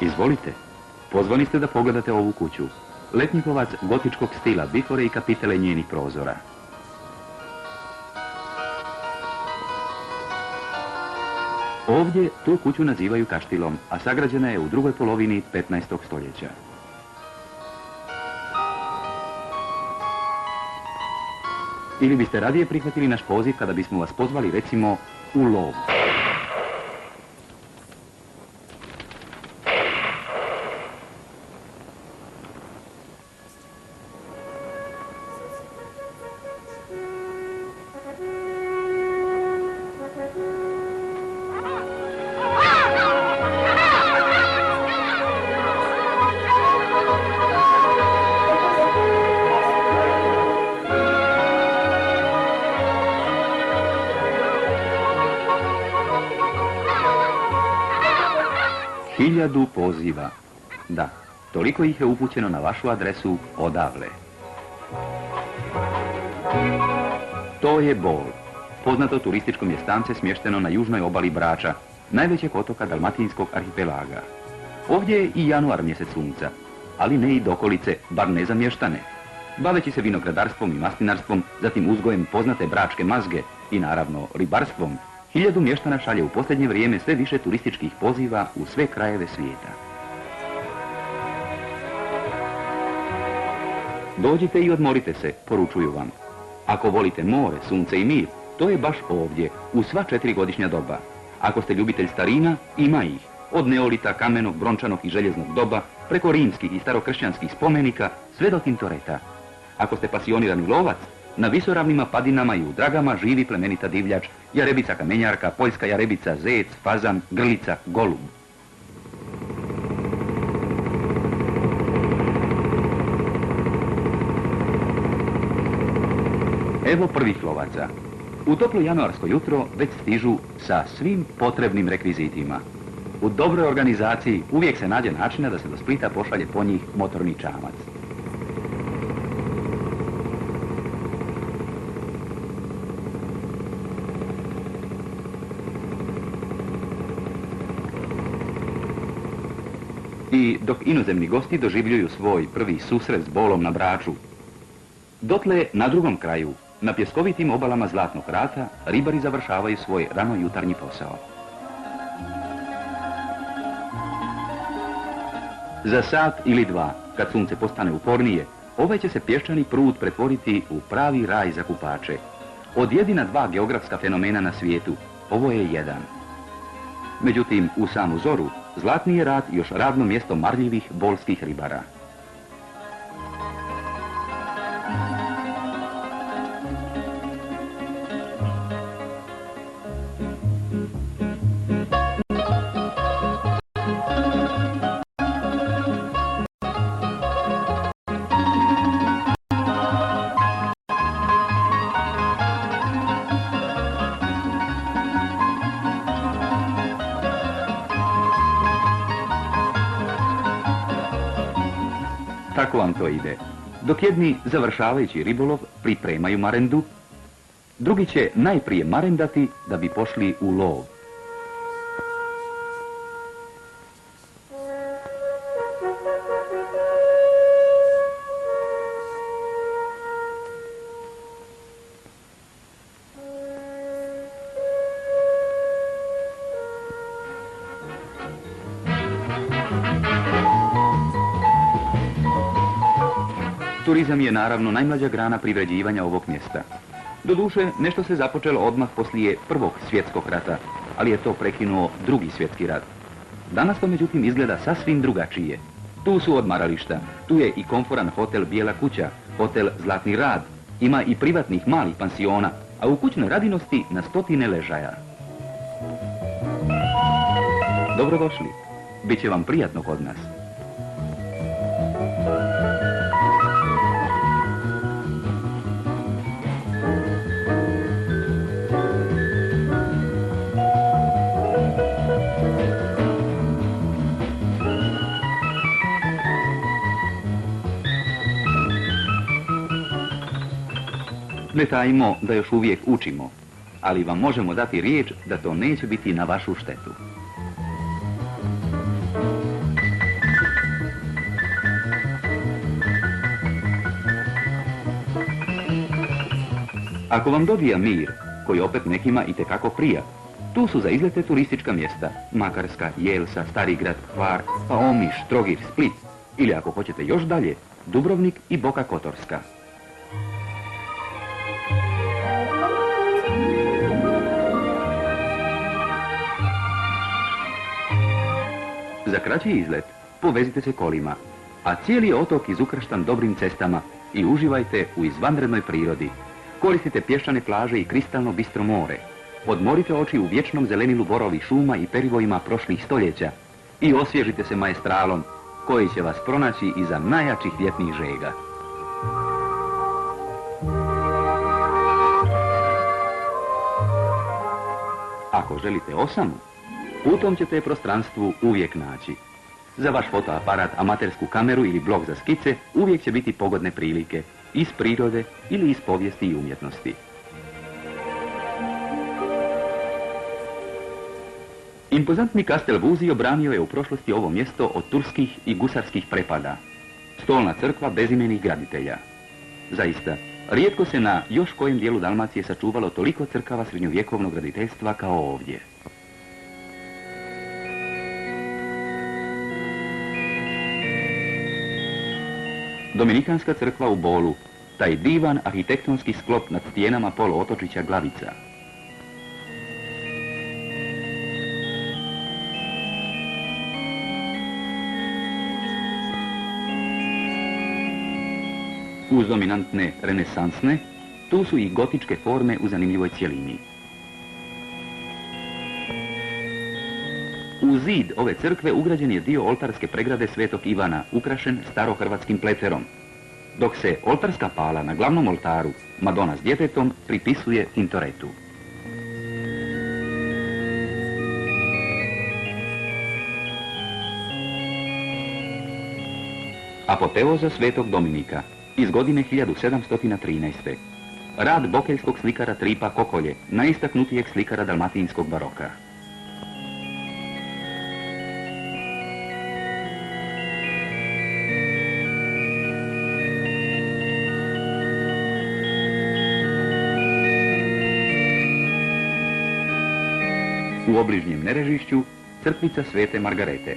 Izvolite, pozvani ste da pogledate ovu kuću. Letnjikovac gotičkog stila, bifore i kapitele njenih prozora. Ovdje tu kuću nazivaju kaštilom, a sagrađena je u drugoj polovini 15. stoljeća. Ili biste radije prihvatili naš poziv kada bismo vas pozvali, recimo, u lov? Hiljadu poziva. Da, toliko ih je upućeno na vašu adresu odavle. To je Bol, poznato turističko mjestance smješteno na južnoj obali Brača, najvećeg otoka Dalmatinskog arhipelaga. Ovdje je i januar mjesec sunca, ali ne i dokolice, bar ne zamještane. Baveći se vinogradarstvom i maslinarstvom, zatim uzgojem poznate bračke mazge i naravno ribarstvom, 1000 mještana šalje u posljednje vrijeme sve više turističkih poziva u sve krajeve svijeta. Dođite i odmorite se, poručuju vam. Ako volite more, sunce i mir, to je baš ovdje, u sva 4 godišnja doba. Ako ste ljubitelj starina, ima ih. Od neolita, kamenog, brončanog i željeznog doba, preko rimskih i starokršćanskih spomenika, sve do Tintoreta. Ako ste pasionirani lovac, na visoravnima padinama i u dragama živi plemenita divljač, jarebica kamenjarka, poljska jarebica, zec, fazan, grlica, golub. Evo prvih lovaca. U toplo januarsko jutro već stižu sa svim potrebnim rekvizitima. U dobroj organizaciji uvijek se nađe načina da se do Splita pošalje po njih motorni čamac. I dok inozemni gosti doživljuju svoj prvi susret s Bolom na Braču, dotle na drugom kraju, na pjeskovitim obalama Zlatnog rata, ribari završavaju svoj ranojutarnji posao. Za sat ili dva, kad sunce postane upornije, ovaj će se pješčani prut pretvoriti u pravi raj za kupače. Od jedina 2 geografska fenomena na svijetu, ovo je jedan. Međutim, u samu zoru, Zlatni je rat još radno mjesto marljivih bolskih ribara. Tako vam to ide. Dok jedni, završavajući ribolov, pripremaju marendu, drugi će najprije marendati da bi pošli u lov. Turizam je naravno najmlađa grana privređivanja ovog mjesta. Doduše, nešto se započelo odmah poslije Prvog svjetskog rata, ali je to prekinuo Drugi svjetski rat. Danas to međutim izgleda sasvim drugačije. Tu su odmarališta, tu je i komforan hotel Bijela kuća, hotel Zlatni rad, ima i privatnih malih pansiona, a u kućnoj radinosti na 100 ležaja. Dobrodošli, bit će vam prijatno kod nas. Ne tajimo da još uvijek učimo, ali vam možemo dati riječ da to neće biti na vašu štetu. Ako vam dovija Mir, koji opet nekima itekako prija, tu su za izlete turistička mjesta, Makarska, Jelsa, Stari grad, Hvar, pa Omiš, Trogir, Split, ili ako hoćete još dalje, Dubrovnik i Boka Kotorska. Za kraći izlet povezite se kolima, a cijeli je otok izukrštan dobrim cestama i uživajte u izvanrednoj prirodi. Koristite pješčane plaže i kristalno bistro more. Odmorite oči u vječnom zelenilu borovih šuma i perivojima prošlih stoljeća i osvježite se maestralom koji će vas pronaći iza najjačih ljetnih žega. Ako želite osamu, u tom ćete prostranstvu uvijek naći. Za vaš fotoaparat, amatersku kameru ili blok za skice uvijek će biti pogodne prilike, iz prirode ili iz povijesti i umjetnosti. Impozantni kastel Vuzio obranio je u prošlosti ovo mjesto od turskih i gusarskih prepada. Stolna crkva bezimenih graditelja. Zaista, rijetko se na još kojem dijelu Dalmacije sačuvalo toliko crkava srednjovjekovnog graditeljstva kao ovdje. Dominikanska crkva u Bolu, taj divan arhitektonski sklop nad stijenama poluotočića Glavica. Uz dominantne renesansne, tu su i gotičke forme u zanimljivoj cjelini. U zid ove crkve ugrađen je dio oltarske pregrade Svetog Ivana, ukrašen starohrvatskim pleterom, dok se oltarska pala na glavnom oltaru, Madona s djetetom, pripisuje Tintoretu. Apoteoza Svetog Dominika iz godine 1713. Rad bokeljskog slikara Tripa Kokolje, najistaknutijeg slikara dalmatinskog baroka. U obližnjem Nerežišću crkvica Svete Margarete.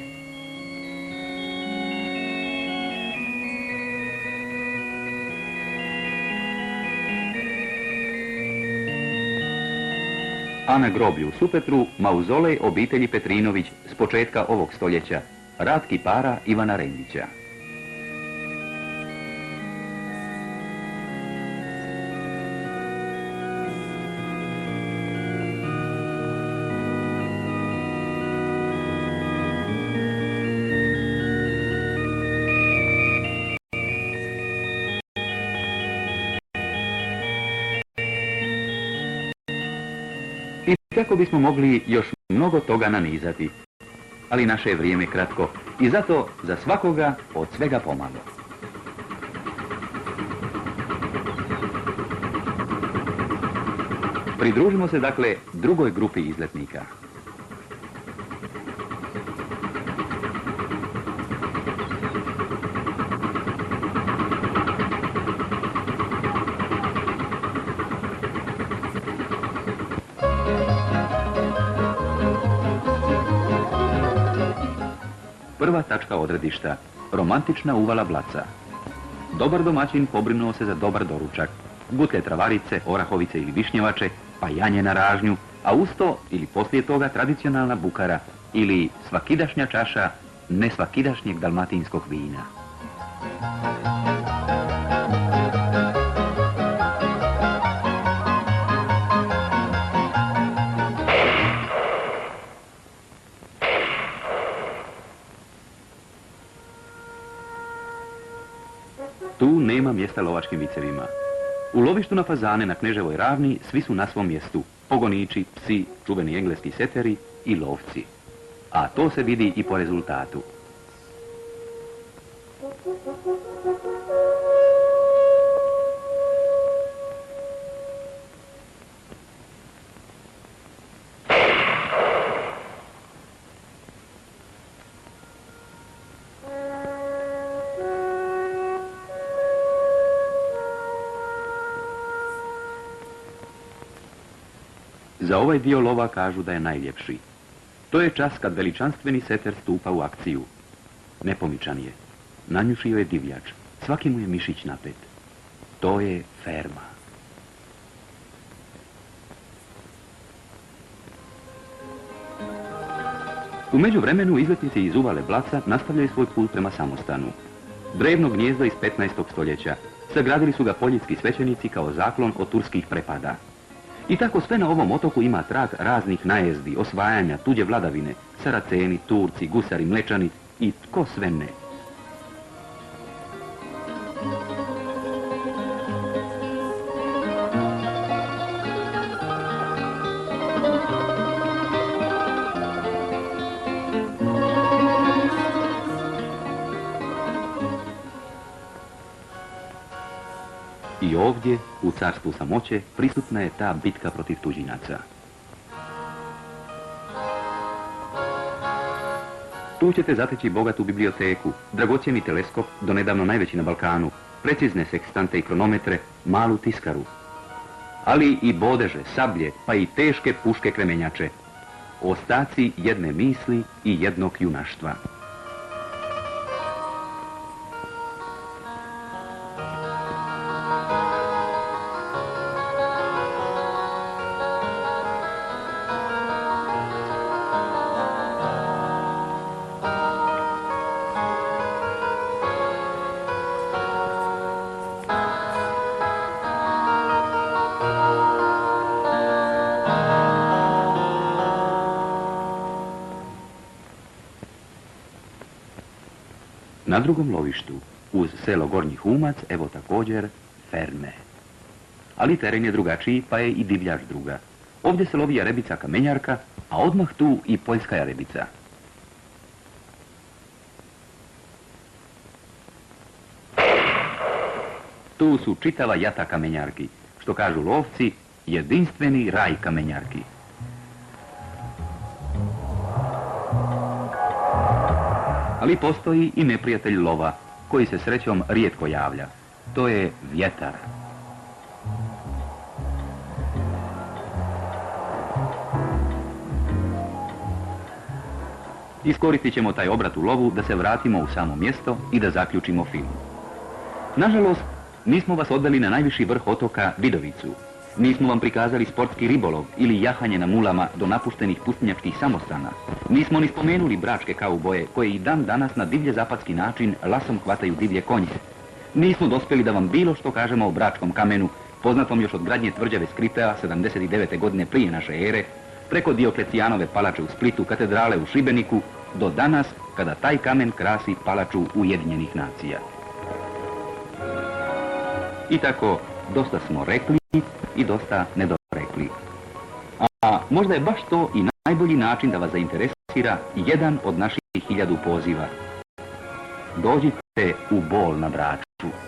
A na groblju u Supetru mauzolej obitelji Petrinović s početka ovog stoljeća, rad kipara Ivana Rendića. I tako bismo mogli još mnogo toga nanizati, ali naše je vrijeme kratko i zato za svakoga od svega pomalo. Pridružimo se dakle drugoj grupi izletnika. Prva tačka odredišta, romantična uvala Blaca. Dobar domaćin pobrinuo se za dobar doručak. Gutle travarice, orahovice ili višnjevače, pa janje na ražnju, a uz to ili poslije toga tradicionalna bukara ili svakidašnja čaša nesvakidašnjeg dalmatinskog vina. Tu nema mjesta lovačkim vicevima. U lovištu na fazane na Kneževoj ravni svi su na svom mjestu. Pogoniči, psi, čuveni engleski seteri i lovci. A to se vidi i po rezultatu. Za ovaj dio lova kažu da je najljepši. To je čas kad veličanstveni seter stupa u akciju. Nepomičan je. Nanjušio je divljač. Svaki mu je mišić napet. To je ferma. U međuvremenu izletnici iz uvale Blaca nastavljaju svoj put prema samostanu. Drevno gnijezdo iz 15. stoljeća. Sagradili su ga poljitski svećenici kao zaklon od turskih prepada. I tako sve na ovom otoku ima trag raznih najezdi, osvajanja, tuđe vladavine, Saraceni, Turci, Gusari, Mlečani i tko sve ne. I ovdje, u carstvu samoće, prisutna je ta bitka protiv tuđinaca. Tu ćete zateći bogatu biblioteku, dragocjeni teleskop, donedavno najveći na Balkanu, precizne sekstante i kronometre, malu tiskaru. Ali i bodeže, sablje, pa i teške puške kremenjače. Ostaci jedne misli i jednog junaštva. Na drugom lovištu, uz selo Gornji Humac, evo također ferme. Ali teren je drugačiji, pa je i divljač druga. Ovdje se lovi jarebica kamenjarka, a odmah tu i poljska jarebica. Tu su čitava jata kamenjarki, što kažu lovci, jedinstveni raj kamenjarki. Ali postoji i neprijatelj lova, koji se srećom rijetko javlja. To je vjetar. Iskoristit ćemo taj obrat u lovu da se vratimo u samo mjesto i da zaključimo film. Nažalost, nismo vas odveli na najviši vrh otoka Vidovicu. Nismo vam prikazali sportski ribolov ili jahanje na mulama do napuštenih pustinjačkih samostana. Nismo ni spomenuli bračke kauboje koje i dan danas na divlje zapadski način lasom hvataju divlje konje. Nismo dospjeli da vam bilo što kažemo o Bračkom kamenu, poznatom još od gradnje tvrđave Skripea 79. godine prije naše ere, preko Dioklecijanove palače u Splitu, katedrale u Šibeniku, do danas kada taj kamen krasi palaču Ujedinjenih nacija. I tako, dosta smo rekli i dosta nedorekli. A možda je baš to i najbolji način da vas zainteresira jedan od naših 1000 poziva. Dođite u Bol na Braču.